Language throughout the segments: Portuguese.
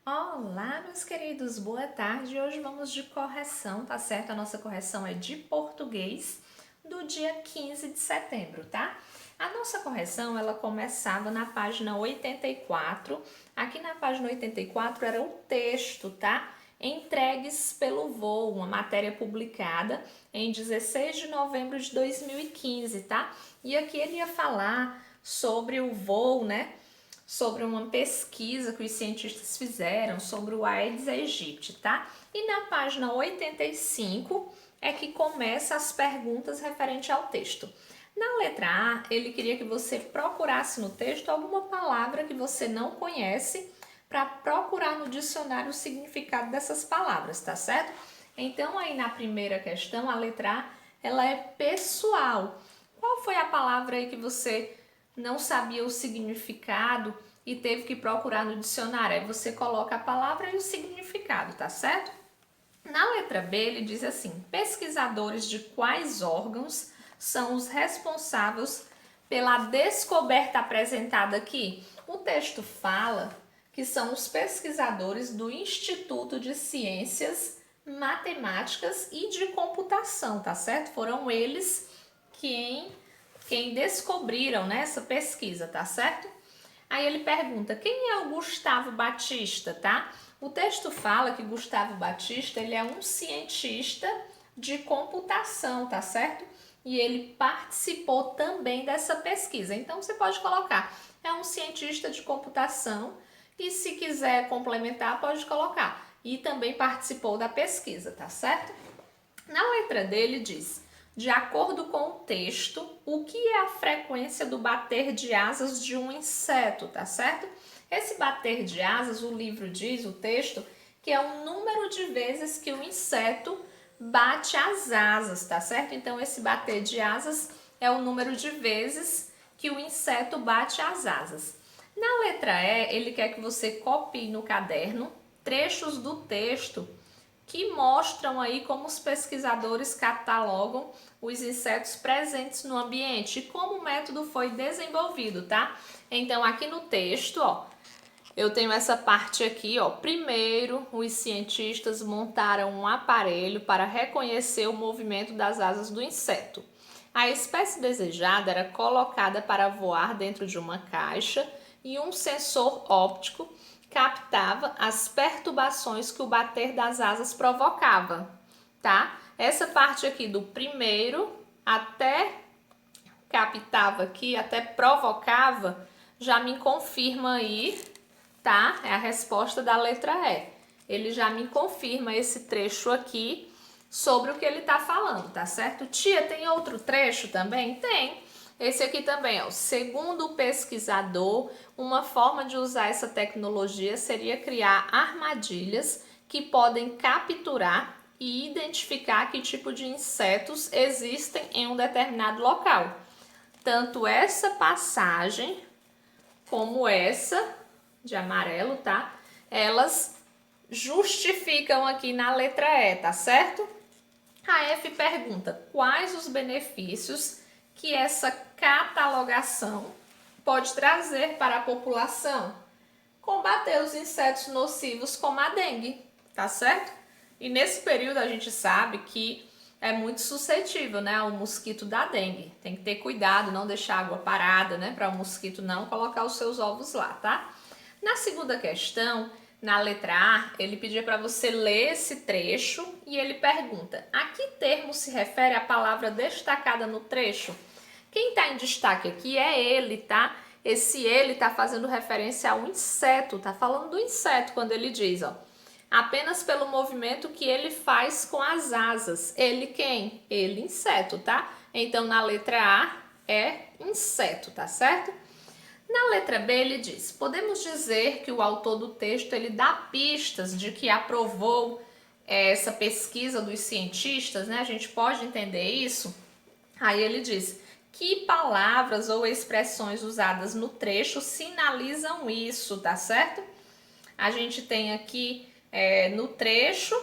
Olá, meus queridos, boa tarde. Hoje vamos de correção, tá certo? A nossa correção é de português do dia 15 de setembro, tá? A nossa correção, ela começava na página 84. Aqui na página 84 era o texto, tá? Entregues pelo voo, uma matéria publicada em 16 de novembro de 2015, tá? E aqui ele ia falar sobre o voo, né? Sobre uma pesquisa que os cientistas fizeram sobre o Aedes aegypti, tá? E na página 85 é que começa as perguntas referente ao texto. Na letra A, ele queria que você procurasse no texto alguma palavra que você não conhece para procurar no dicionário o significado dessas palavras, tá certo? Então aí na primeira questão, a letra A, ela é pessoal. Qual foi a palavra aí que você não sabia o significado e teve que procurar no dicionário? Aí você coloca a palavra e o significado, tá certo? Na letra B, ele diz assim: pesquisadores de quais órgãos são os responsáveis pela descoberta apresentada aqui? O texto fala que são os pesquisadores do Instituto de Ciências Matemáticas e de Computação, tá certo? Foram eles quem descobriram, né, essa pesquisa, tá certo? Aí ele pergunta: quem é o Gustavo Batista, tá? O texto fala que Gustavo Batista, ele é um cientista de computação, tá certo? E ele participou também dessa pesquisa. Então você pode colocar: é um cientista de computação, e se quiser complementar, pode colocar: e também participou da pesquisa, tá certo? Na letra dele diz: de acordo com o texto, o que é a frequência do bater de asas de um inseto, tá certo? Esse bater de asas, o livro diz, o texto, que é o número de vezes que o inseto bate as asas, tá certo? Então esse bater de asas é o número de vezes que o inseto bate as asas. Na letra E, ele quer que você copie no caderno trechos do texto que mostram aí como os pesquisadores catalogam os insetos presentes no ambiente e como o método foi desenvolvido, tá? Então aqui no texto, ó, eu tenho essa parte aqui, ó. Primeiro, os cientistas montaram um aparelho para reconhecer o movimento das asas do inseto. A espécie desejada era colocada para voar dentro de uma caixa e um sensor óptico captava as perturbações que o bater das asas provocava, tá? Essa parte aqui do primeiro até captava aqui, até provocava, já me confirma aí, tá? É a resposta da letra E. Ele já me confirma esse trecho aqui sobre o que ele tá falando, tá certo? Tia, tem outro trecho também? Tem. Esse aqui também, ó. Segundo o pesquisador, uma forma de usar essa tecnologia seria criar armadilhas que podem capturar e identificar que tipo de insetos existem em um determinado local. Tanto essa passagem como essa de amarelo, tá? Elas justificam aqui na letra E, tá certo? A F pergunta: quais os benefícios que essa catalogação pode trazer para a população? Combater os insetos nocivos como a dengue, tá certo? E nesse período a gente sabe que é muito suscetível, né, ao mosquito da dengue. Tem que ter cuidado, não deixar água parada, né, para o mosquito não colocar os seus ovos lá, tá? Na segunda questão, na letra A, ele pedia para você ler esse trecho e ele pergunta: a que termo se refere a palavra destacada no trecho? Quem está em destaque aqui é ele, tá? Esse ele está fazendo referência ao inseto, tá falando do inseto quando ele diz, ó, apenas pelo movimento que ele faz com as asas. Ele quem? Ele, inseto, tá? Então na letra A é inseto, tá certo? Na letra B ele diz: podemos dizer que o autor do texto ele dá pistas de que aprovou essa pesquisa dos cientistas, né? A gente pode entender isso? Aí ele diz: que palavras ou expressões usadas no trecho sinalizam isso, tá certo? A gente tem aqui no trecho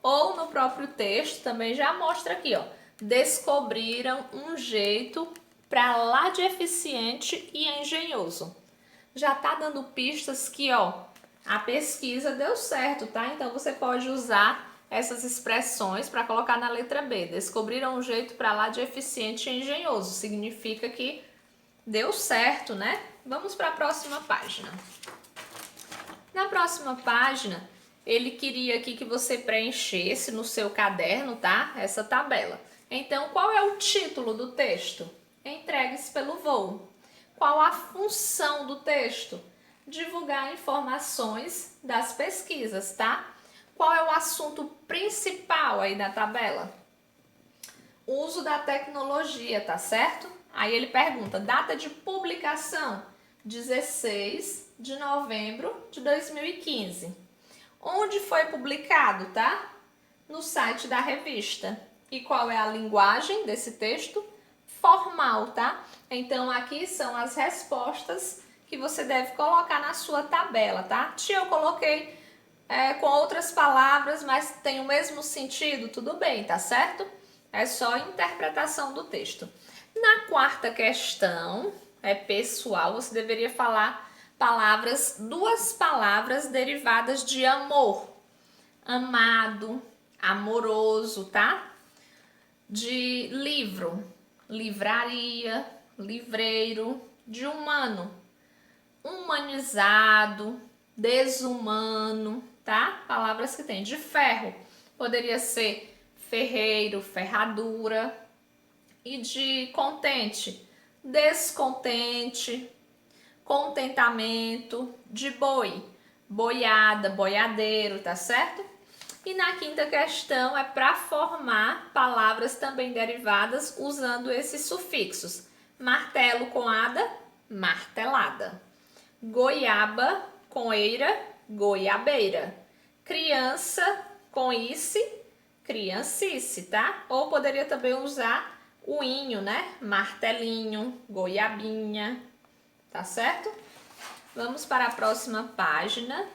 ou no próprio texto, também já mostra aqui, ó. Descobriram um jeito para lá de eficiente e engenhoso. Já tá dando pistas que, ó, a pesquisa deu certo, tá? Então você pode usar essas expressões para colocar na letra B. Descobriram um jeito para lá de eficiente e engenhoso. Significa que deu certo, né? Vamos para a próxima página. Na próxima página, ele queria aqui que você preenchesse no seu caderno, tá? Essa tabela. Então, qual é o título do texto? Entregues pelo voo. Qual a função do texto? Divulgar informações das pesquisas, tá? Qual é o assunto principal aí da tabela? Uso da tecnologia, tá certo? Aí ele pergunta, data de publicação, 16 de novembro de 2015. Onde foi publicado, tá? No site da revista. E qual é a linguagem desse texto? Formal, tá? Então, aqui são as respostas que você deve colocar na sua tabela, tá? Tia, eu coloquei com outras palavras, mas tem o mesmo sentido, tudo bem, tá certo? É só interpretação do texto. Na quarta questão, é pessoal, você deveria falar duas palavras derivadas de amor. Amado, amoroso, tá? De livro, livraria, livreiro. De humano, humanizado, desumano, tá? Palavras que tem. De ferro, poderia ser ferreiro, ferradura. E de contente, descontente, contentamento. De boi, boiada, boiadeiro, tá certo? E na quinta questão é para formar palavras também derivadas usando esses sufixos. Martelo com ada, martelada. Goiaba com eira, goiabeira. Criança com ice, criancice, tá? Ou poderia também usar o inho, né? Martelinho, goiabinha, tá certo? Vamos para a próxima página,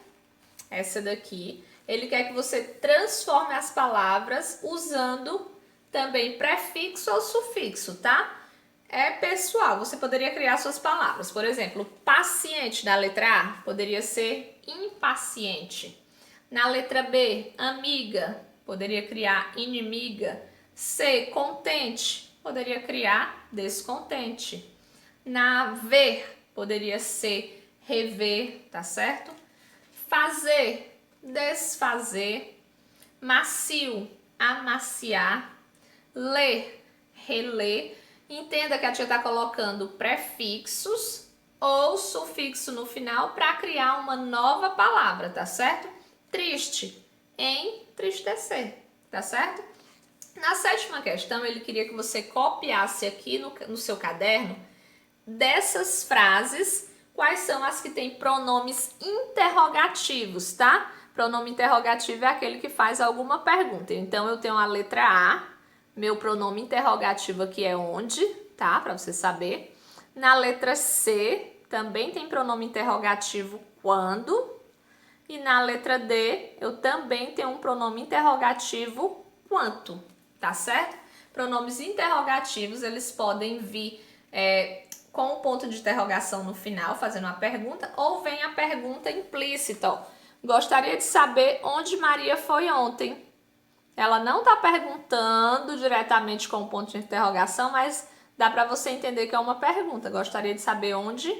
essa daqui. Ele quer que você transforme as palavras usando também prefixo ou sufixo, tá? É pessoal, você poderia criar suas palavras. Por exemplo, paciente na letra A poderia ser impaciente. Na letra B, amiga, poderia criar inimiga. C, contente, poderia criar descontente. Na ver, poderia ser rever, tá certo? Fazer, desfazer. Macio, amaciar. Ler, reler. Entenda que a tia está colocando prefixos ou sufixo no final para criar uma nova palavra, tá certo? Triste, entristecer, tá certo? Na sétima questão, ele queria que você copiasse aqui no seu caderno dessas frases, quais são as que têm pronomes interrogativos, tá? Pronome interrogativo é aquele que faz alguma pergunta. Então, eu tenho a letra A, meu pronome interrogativo aqui é onde, tá? Para você saber. Na letra C, também tem pronome interrogativo quando. E na letra D, eu também tenho um pronome interrogativo quanto, tá certo? Pronomes interrogativos, eles podem vir com o ponto de interrogação no final, fazendo uma pergunta, ou vem a pergunta implícita, ó. Gostaria de saber onde Maria foi ontem. Ela não está perguntando diretamente com o ponto de interrogação, mas dá para você entender que é uma pergunta. Gostaria de saber onde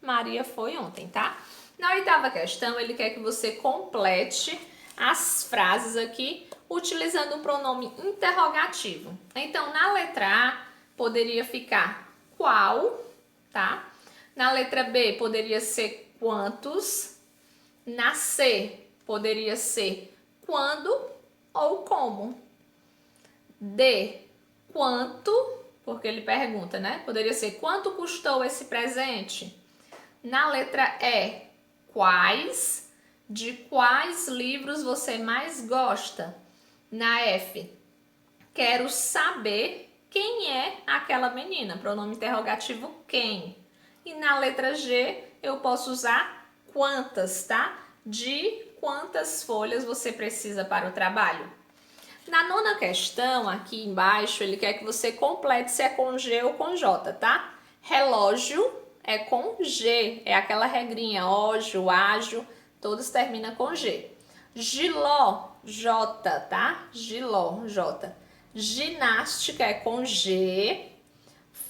Maria foi ontem, tá? Na oitava questão, ele quer que você complete as frases aqui utilizando um pronome interrogativo. Então, na letra A, poderia ficar qual, tá? Na letra B, poderia ser quantos. Na C, poderia ser quando ou como. D, quanto, porque ele pergunta, né? Poderia ser quanto custou esse presente. Na letra E, quais, de quais livros você mais gosta. Na F, quero saber quem é aquela menina, pronome interrogativo quem. E na letra G, eu posso usar quantas, tá? De quantas folhas você precisa para o trabalho. Na nona questão, aqui embaixo, ele quer que você complete se é com G ou com J, tá? Relógio é com G, é aquela regrinha, ógio, ágio, Todos terminam com G. Giló, J, tá? Giló, J. Ginástica é com G.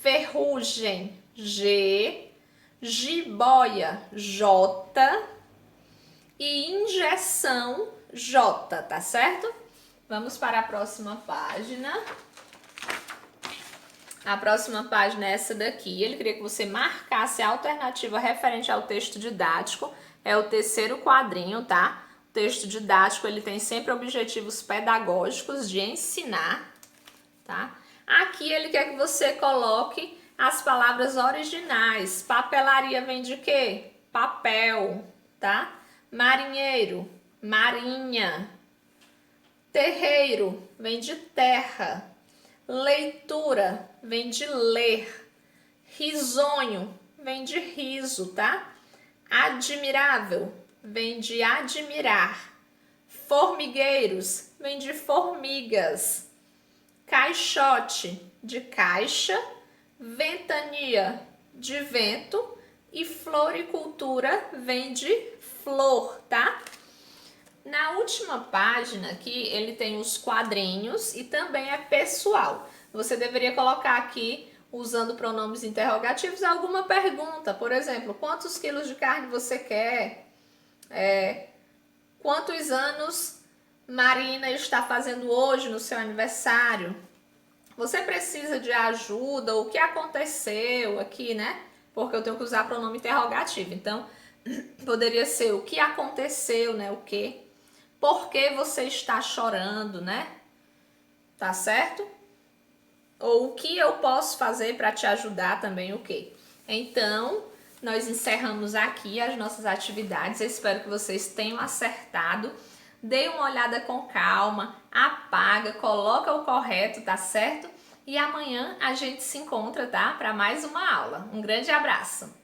Ferrugem, G. Jiboia, J. E injeção, J, tá certo? Vamos para a próxima página. A próxima página é essa daqui. Ele queria que você marcasse a alternativa referente ao texto didático. É o terceiro quadrinho, tá? O texto didático, ele tem sempre objetivos pedagógicos de ensinar, tá? Aqui ele quer que você coloque as palavras originais. Papelaria vem de quê? Papel, tá? Marinheiro, marinha. Terreiro vem de terra. Leitura vem de ler. Risonho vem de riso, tá? Admirável vem de admirar. Formigueiros vem de formigas. Caixote de caixa. Ventania de vento. E floricultura vem de flor, tá? Na última página aqui, ele tem os quadrinhos e também é pessoal. Você deveria colocar aqui, usando pronomes interrogativos, alguma pergunta. Por exemplo, quantos quilos de carne você quer? Quantos anos Marina está fazendo hoje no seu aniversário? Você precisa de ajuda? O que aconteceu aqui, né? Porque eu tenho que usar pronome interrogativo. Então, poderia ser o que aconteceu, né? O que? Por que você está chorando, né? Tá certo? Ou o que eu posso fazer para te ajudar também, o quê? Então, nós encerramos aqui as nossas atividades. Eu espero que vocês tenham acertado. Dê uma olhada com calma, apaga, coloca o correto, tá certo? E amanhã a gente se encontra, tá? Para mais uma aula. Um grande abraço!